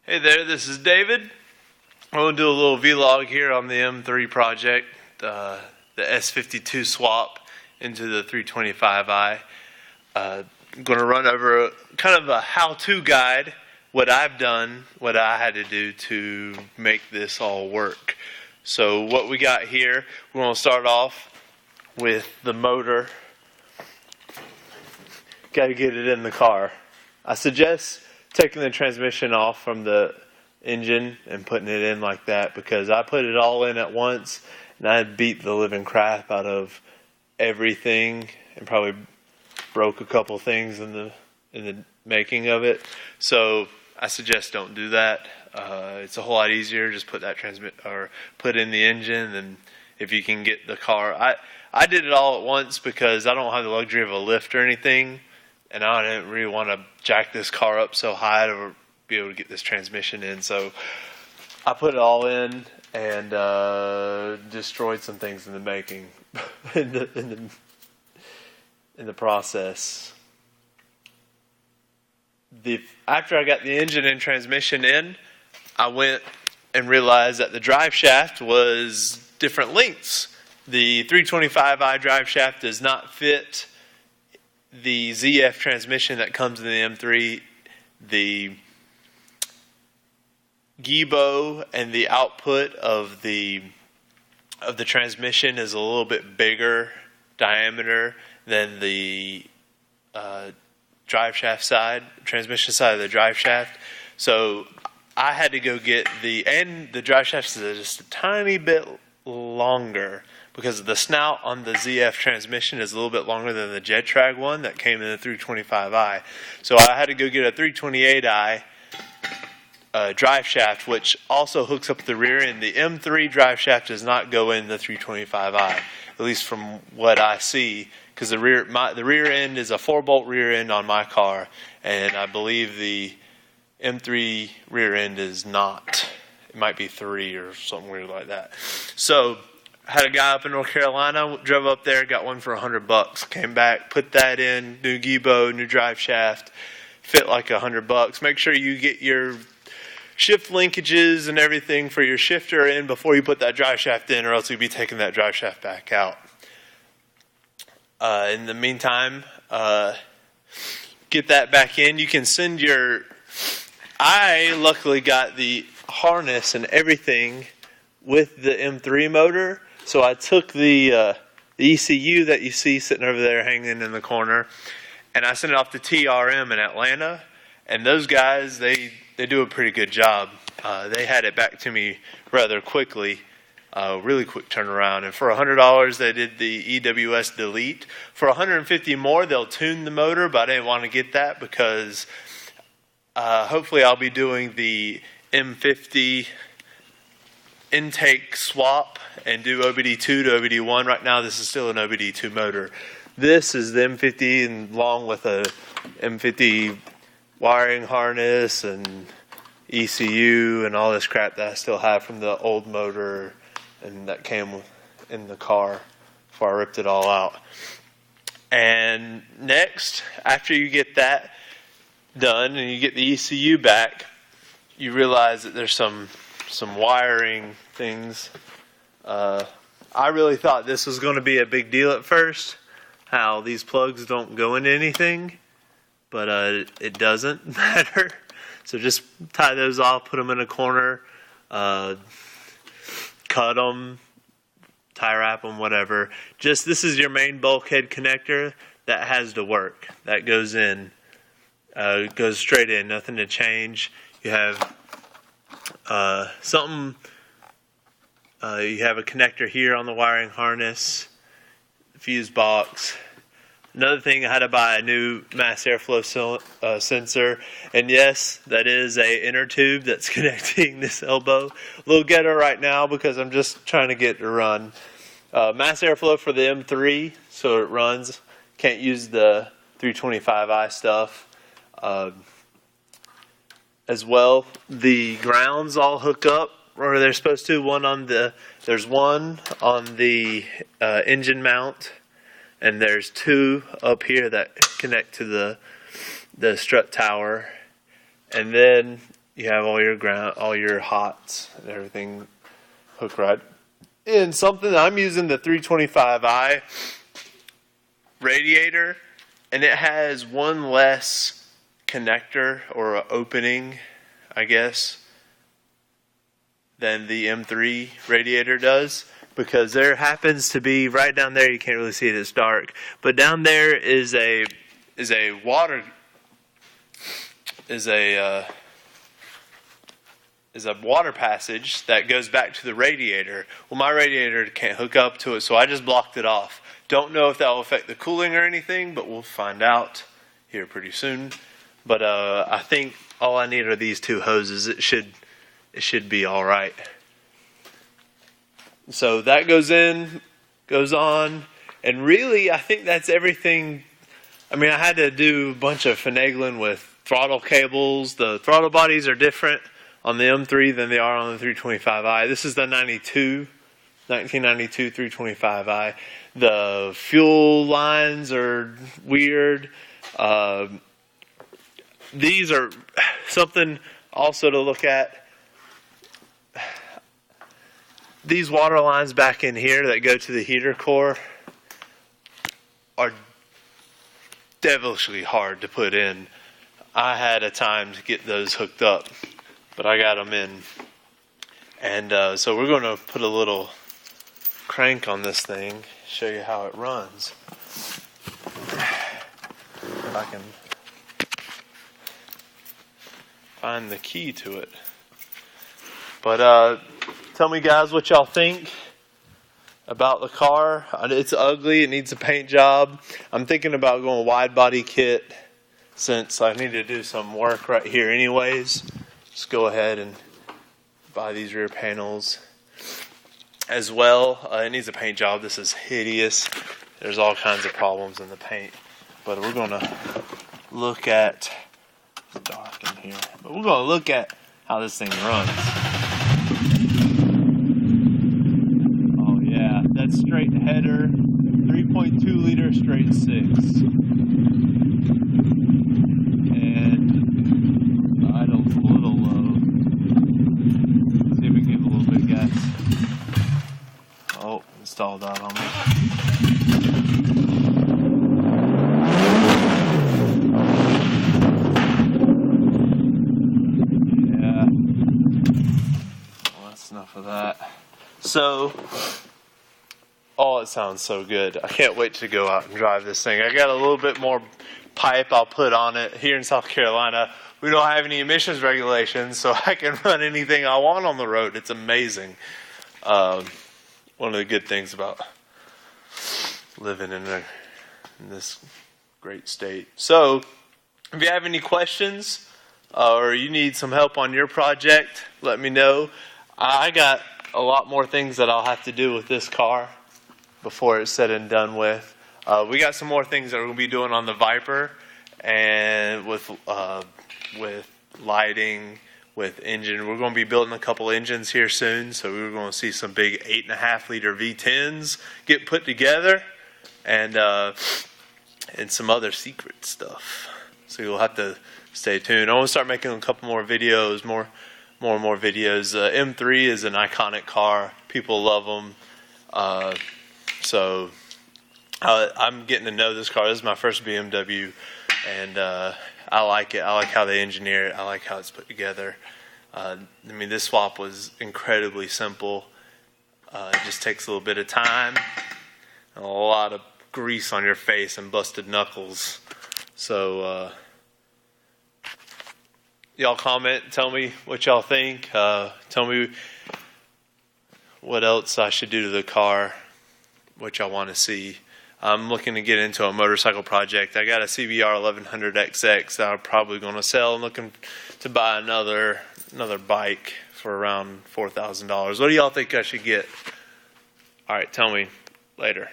Hey there, this is David. I'm going to do a little vlog here on the M3 project, the S52 swap into the 325i. I'm going to run over kind of a how-to guide, what I've done, what I had to do to make this all work. So what we got here, we're going to start off with the motor. Got to get it in the car. I suggest taking the transmission off from the engine and putting it in like that, because I put it all in at once and I beat the living crap out of everything and probably broke a couple things in the making of it. So I suggest don't do that. It's a whole lot easier. Just put that put in the engine, and if you can get the car. I did it all at once because I don't have the luxury of a lift or anything. And I didn't really want to jack this car up so high to be able to get this transmission in. So I put it all in and destroyed some things in the making, in the process. After I got the engine and transmission in, I went and realized that the drive shaft was different lengths. The 325i drive shaft does not fit the ZF transmission that comes in the M3. The Gibo and the output of the transmission is a little bit bigger diameter than the transmission side of the drive shaft. So I had to go get the drive shaft is just a tiny bit longer, because the snout on the ZF transmission is a little bit longer than the Jetrag one that came in the 325i. So I had to go get a 328i drive shaft, which also hooks up the rear end. The M3 drive shaft does not go in the 325i, at least from what I see, because the rear end is a 4-bolt rear end on my car, and I believe the M3 rear end is not. It might be 3 or something weird like that. So had a guy up in North Carolina, drove up there, got one for $100. Came back, put that in, new Gibo, new drive shaft, fit like $100. Make sure you get your shift linkages and everything for your shifter in before you put that drive shaft in, or else you'll be taking that drive shaft back out. In the meantime, get that back in. You can send I luckily got the harness and everything with the M3 motor. So I took the ECU that you see sitting over there hanging in the corner, and I sent it off to TRM in Atlanta. And those guys, they do a pretty good job. They had it back to me rather quickly, really quick turnaround. And for $100, they did the EWS delete. For $150 more, they'll tune the motor, but I didn't want to get that because hopefully I'll be doing the M50 intake swap and do OBD2 to OBD1. Right now this is still an OBD2 motor. This is the M50, and along with a M50 wiring harness and ECU and all this crap that I still have from the old motor and that came in the car before I ripped it all out. And next, after you get that done and you get the ECU back, you realize that there's some wiring things. I really thought this was going to be a big deal at first, how these plugs don't go into anything, but it doesn't matter. So just tie those off, put them in a corner, cut them, tie wrap them, whatever. This is your main bulkhead connector that has to work. That goes in, goes straight in, nothing to change. You have you have a connector here on the wiring harness, fuse box. Another thing, I had to buy a new mass airflow sensor, and yes, that is a inner tube that's connecting this elbow. A little ghetto right now because I'm just trying to get it to run. Mass airflow for the M3, so it runs. Can't use the 325i stuff. As well, the grounds all hook up where they're supposed to. There's one on the engine mount, and there's 2 up here that connect to the strut tower. And then you have all your all your hots and everything hooked right. And something I'm using the 325i radiator, and it has one less connector or opening, I guess, than the M3 radiator does, because there happens to be right down there, you can't really see it, it's dark, but down there is a water passage that goes back to the radiator. Well, my radiator can't hook up to it, so I just blocked it off. Don't know if that will affect the cooling or anything, but we'll find out here pretty soon. But I think all I need are these two hoses. It should be all right. So that goes in, goes on, and really I think that's everything. I mean, I had to do a bunch of finagling with throttle cables. The throttle bodies are different on the M3 than they are on the 325i. This is the 1992 325i. The fuel lines are weird. These are something also to look at. These water lines back in here that go to the heater core are devilishly hard to put in. I had a time to get those hooked up, but I got them in. And so we're going to put a little crank on this thing, show you how it runs. If I can find the key to it. But tell me, guys, what y'all think about the car. It's ugly. It needs a paint job. I'm thinking about going wide body kit since I need to do some work right here anyways. Just go ahead and buy these rear panels as well. It needs a paint job. This is hideous. There's all kinds of problems in the paint. But we're going to look at, it's dark in here, but we're going to look at how this thing runs. Oh yeah, that's straight header, 3.2 liter straight six. And the idle's a little low. Let's see if we can give a little bit of gas. Oh, it stalled out on me. Enough of that. So, oh, it sounds so good. I can't wait to go out and drive this thing. I got a little bit more pipe I'll put on it. Here in South Carolina, we don't have any emissions regulations, so I can run anything I want on the road. It's amazing. One of the good things about living in this great state. So, if you have any questions or you need some help on your project, let me know. I got a lot more things that I'll have to do with this car before it's said and done with. We got some more things that we're going to be doing on the Viper, and with lighting, with engine. We're going to be building a couple engines here soon, so we're going to see some big 8.5 liter V10s get put together, and some other secret stuff. So you'll have to stay tuned. I want to start making a couple more videos, more and more videos. M3 is an iconic car. People love them. So I'm getting to know this car. This is my first BMW, and I like it. I like how they engineer it. I like how it's put together. I mean, this swap was incredibly simple. It just takes a little bit of time, and a lot of grease on your face and busted knuckles. So y'all comment, tell me what y'all think. Tell me what else I should do to the car, what y'all want to see. I'm looking to get into a motorcycle project. I got a CBR 1100XX that I'm probably going to sell. I'm looking to buy another bike for around $4,000. What do y'all think I should get? All right, tell me later.